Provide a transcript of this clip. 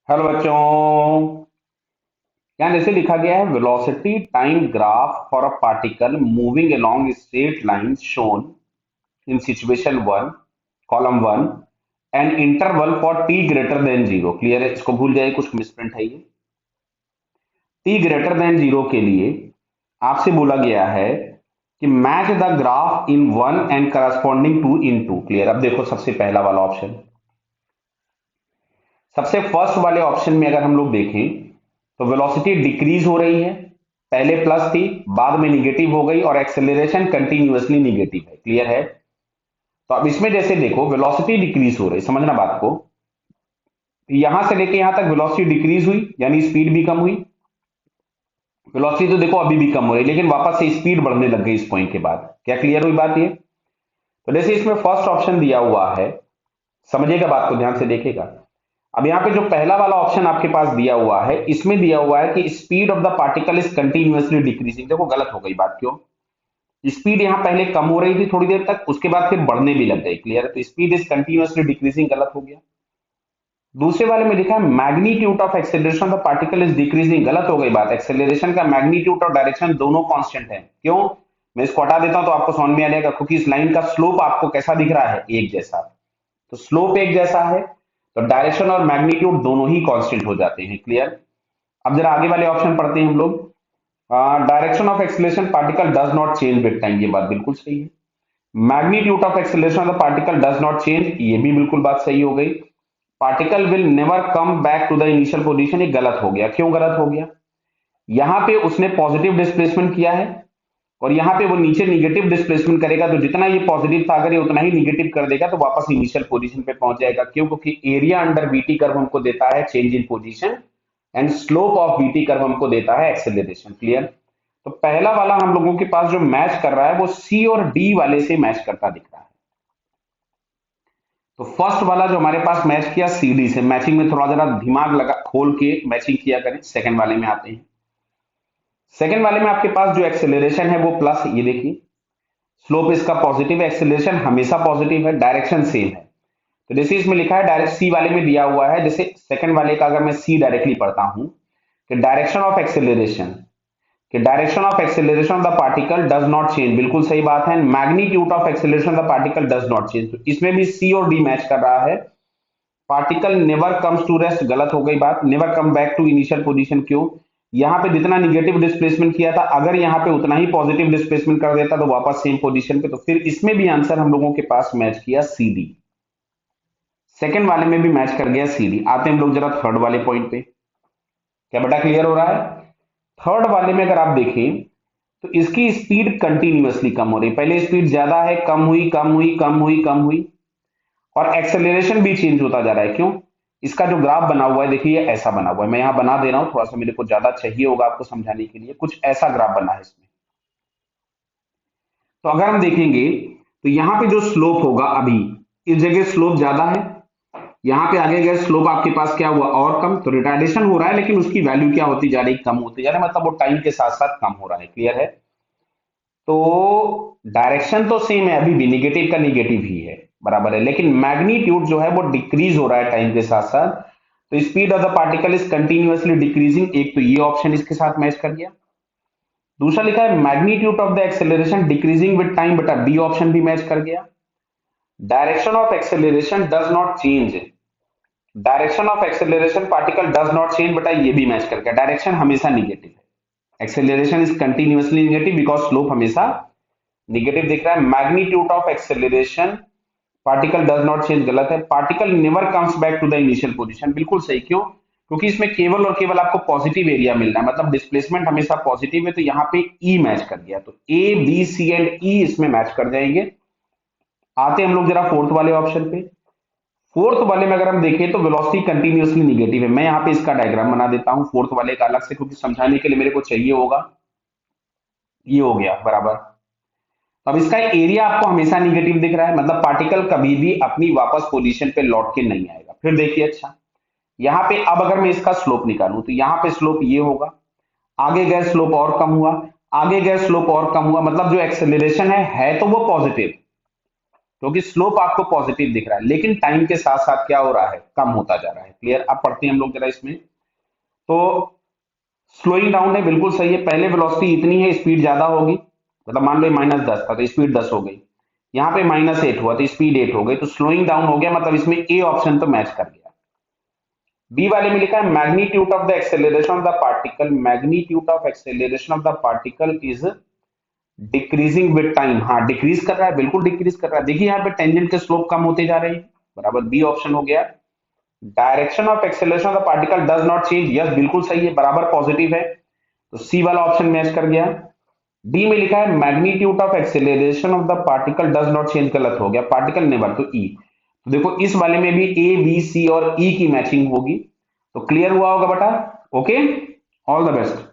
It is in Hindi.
हेलो बच्चों। यहाँ जैसे लिखा गया है velocity time graph for a particle moving along straight line shown in situation one, column one, and interval for T greater than zero. Clear है? इसको भूल जाइए, कुछ मिसप्रिंट है ये। टी ग्रेटर देन जीरो के लिए आपसे बोला गया है कि match the graph in one and corresponding to in two. Clear? अब देखो सबसे पहला वाला ऑप्शन, सबसे फर्स्ट वाले ऑप्शन में अगर हम लोग देखें तो वेलोसिटी डिक्रीज हो रही है। पहले प्लस थी, बाद में निगेटिव हो गई और एक्सेलरेशन कंटिन्यूअसली निगेटिव है। क्लियर है? तो अब इसमें जैसे देखो वेलोसिटी डिक्रीज हो रही, समझना बात को। यहां से लेके यहां तक वेलोसिटी डिक्रीज हुई यानी स्पीड भी कम हुई। वेलोसिटी तो देखो अभी भी कम हो रही है, लेकिन वापस से स्पीड बढ़ने लग गई इस पॉइंट के बाद। क्या क्लियर हुई बात ये? तो जैसे इसमें फर्स्ट ऑप्शन दिया हुआ है, समझिएगा बात को, ध्यान से देखेगा। अब यहाँ पे जो पहला वाला ऑप्शन आपके पास दिया हुआ है, इसमें दिया हुआ है कि speed of the particle is continuously decreasing. देखो गलत हो गई बात। क्यों? स्पीड यहाँ पहले कम हो रही थी थोड़ी देर तक, उसके बाद फिर बढ़ने भी लग गई। क्लियर है? तो स्पीड इज कंटिन्यूअसली डिक्रीजिंग गलत हो गया। दूसरे वाले में लिखा है magnitude of acceleration of the particle is decreasing, गलत हो गई बात। एक्सेलरेशन का मैग्नीट्यूड और डायरेक्शन दोनों कांस्टेंट है। क्यों? मैं इसको हटा देता हूं तो आपको समझ में आ जाएगा, क्योंकि इस लाइन का स्लोप आपको कैसा दिख रहा है? एक जैसा। तो स्लोप एक जैसा है तो डायरेक्शन और मैग्नीट्यूड दोनों ही कांस्टेंट हो जाते हैं। क्लियर? अब जरा आगे वाले ऑप्शन पढ़ते हैं हम लोग। Direction of acceleration particle does not change with time, ये बात बिल्कुल सही है। Magnitude of acceleration of the particle does not change, ये भी बिल्कुल बात सही हो गई। Particle will never come back to the initial position, ये गलत हो गया। क्यों गलत हो गया? यहां पे उसने पॉजिटिव डिस्प्लेसमेंट किया है और यहाँ पे वो नीचे निगेटिव डिस्प्लेसमेंट करेगा, तो जितना ये पॉजिटिव था अगर ये उतना ही निगेटिव कर देगा तो वापस इनिशियल पोजीशन पे पहुंच जाएगा। क्यों? क्योंकि एरिया अंडर बीटी कर्व हमको देता है change in position and slope of BT curve हमको देता है एक्सेलरेशन। क्लियर? तो पहला वाला हम लोगों के पास जो मैच कर रहा है वो सी और डी वाले से मैच करता दिख रहा है। तो फर्स्ट वाला जो हमारे पास मैच किया सी डी से, मैचिंग में थोड़ा जरा दिमाग लगा खोल के मैचिंग किया करें। सेकंड वाले में आते हैं। सेकंड वाले में आपके पास जो एक्सेलरेशन है वो प्लस, ये देखिए स्लोप इसका पॉजिटिव है, एक्सेलरेशन हमेशा पॉजिटिव है, डायरेक्शन सेम है। तो जैसे इसमें लिखा है डायरेक्ट सी वाले में दिया हुआ है, जैसे सेकंड वाले का अगर मैं सी डायरेक्टली पढ़ता हूं कि direction of acceleration of the particle does not change, बिल्कुल सही बात है। Magnitude of acceleration of the particle does not change, तो इसमें भी सी और डी मैच कर रहा है। Particle never comes to rest, गलत हो गई बात। Never come back to initial position. क्यों? यहाँ पे जितना निगेटिव डिस्प्लेसमेंट किया था अगर यहाँ पे उतना ही पॉजिटिव डिस्प्लेसमेंट कर देता तो वापस सेम पोजीशन पे। तो फिर इसमें भी आंसर हम लोगों के पास मैच किया सी डी। सेकंड वाले में भी मैच कर गया सी डी। आते हैं हम लोग जरा थर्ड वाले पॉइंट पे। क्या बेटा क्लियर हो रहा है? थर्ड वाले में अगर आप देखें तो इसकी स्पीड कंटिन्यूअसली कम हो रही, पहले स्पीड ज्यादा है, कम हुई, कम हुई, कम हुई, कम हुई, और एक्सेलरेशन भी चेंज होता जा रहा है। क्यों? इसका जो ग्राफ बना हुआ है देखिए ऐसा बना हुआ है, मैं यहां बना दे रहा हूं, थोड़ा सा मेरे को ज्यादा चाहिए होगा आपको समझाने के लिए। कुछ ऐसा ग्राफ बना है इसमें। तो अगर हम देखेंगे तो यहां पे जो स्लोप होगा, अभी इस जगह स्लोप ज्यादा है, यहां पे आगे गए स्लोप आपके पास क्या हुआ? और कम। तो रिटार्डेशन हो रहा है लेकिन उसकी वैल्यू क्या होती जा रही? कम होती जा रही है, मतलब वो टाइम के साथ साथ कम हो रहा है। क्लियर है? तो डायरेक्शन तो सेम है, अभी भी निगेटिव का निगेटिव ही है, बराबर है, लेकिन मैग्नीट्यूड जो है वो डिक्रीज हो रहा है टाइम के साथ साथ। तो speed of the particle is continuously decreasing, एक तो ये ऑप्शन इसके साथ मैच कर गया। दूसरा लिखा है magnitude of the acceleration decreasing with time, बेटा बी ऑप्शन भी मैच कर गया। Direction of acceleration does not change, direction of acceleration particle does not change, बेटा ये भी मैच कर गया। डायरेक्शन हमेशा निगेटिव है, acceleration is continuously negative because slope हमेशा निगेटिव दिख रहा है। Magnitude of acceleration particle does not change, गलत है। Particle never comes back to the initial position, बिल्कुल सही। क्यों? क्योंकि इसमें केवल और केवल आपको पॉजिटिव एरिया मिल रहा है, मतलब डिस्प्लेसमेंट हमेशा पॉजिटिव है। तो यहाँ पे ई मैच कर गया, तो ए बी सी एंड ई इसमें मैच कर जाएंगे। आते हैं हम लोग जरा फोर्थ वाले ऑप्शन पे। फोर्थ वाले में अगर हम देखें तो वेलोसिटी कंटिन्यूअसली निगेटिव है। मैं यहाँ पे इसका डायग्राम बना देता हूं फोर्थ वाले का अलग से, क्योंकि समझाने के लिए मेरे को चाहिए होगा। ये हो गया बराबर। अब इसका एरिया आपको हमेशा निगेटिव दिख रहा है, मतलब पार्टिकल कभी भी अपनी वापस पोजीशन पे लौट के नहीं आएगा। फिर देखिए, अच्छा यहाँ पे अब अगर मैं इसका स्लोप निकालूं तो यहाँ पे स्लोप ये होगा, आगे गए स्लोप और कम हुआ, आगे गए स्लोप और कम हुआ, मतलब जो एक्सेलरेशन है तो वो पॉजिटिव, क्योंकि स्लोप आपको पॉजिटिव दिख रहा है, लेकिन टाइम के साथ साथ क्या हो रहा है, कम होता जा रहा है। क्लियर? अब पढ़ते हैं हम लोग जरा इसमें। तो स्लोइंग डाउन है, बिल्कुल सही है। पहले वेलोसिटी इतनी है, स्पीड ज्यादा होगी, मतलब मान लो -10 था तो स्पीड 10 हो गई, यहाँ पे -8 हुआ तो स्पीड 8 हो गई, तो स्लोइंग डाउन हो गया, मतलब इसमें ए ऑप्शन तो मैच कर गया। बी वाले में लिखा है magnitude of the acceleration of the particle, magnitude of acceleration of the particle is decreasing with time. हाँ, डिक्रीज कर रहा है, बिल्कुल डिक्रीज कर रहा है। देखिए यहाँ पे टेंजेंट के स्लोप कम होते जा रहे हैं, बराबर बी ऑप्शन हो गया। Direction of acceleration of the particle does not change, yes बिल्कुल सही है, बराबर पॉजिटिव है, तो सी वाला ऑप्शन मैच कर गया। डी में लिखा है magnitude of acceleration of the particle does not change, गलत हो गया, पार्टिकल नेवर, तो ई। तो देखो इस वाले में भी ए बी सी और ई की मैचिंग होगी, तो क्लियर हुआ होगा बेटा। Okay, all the best.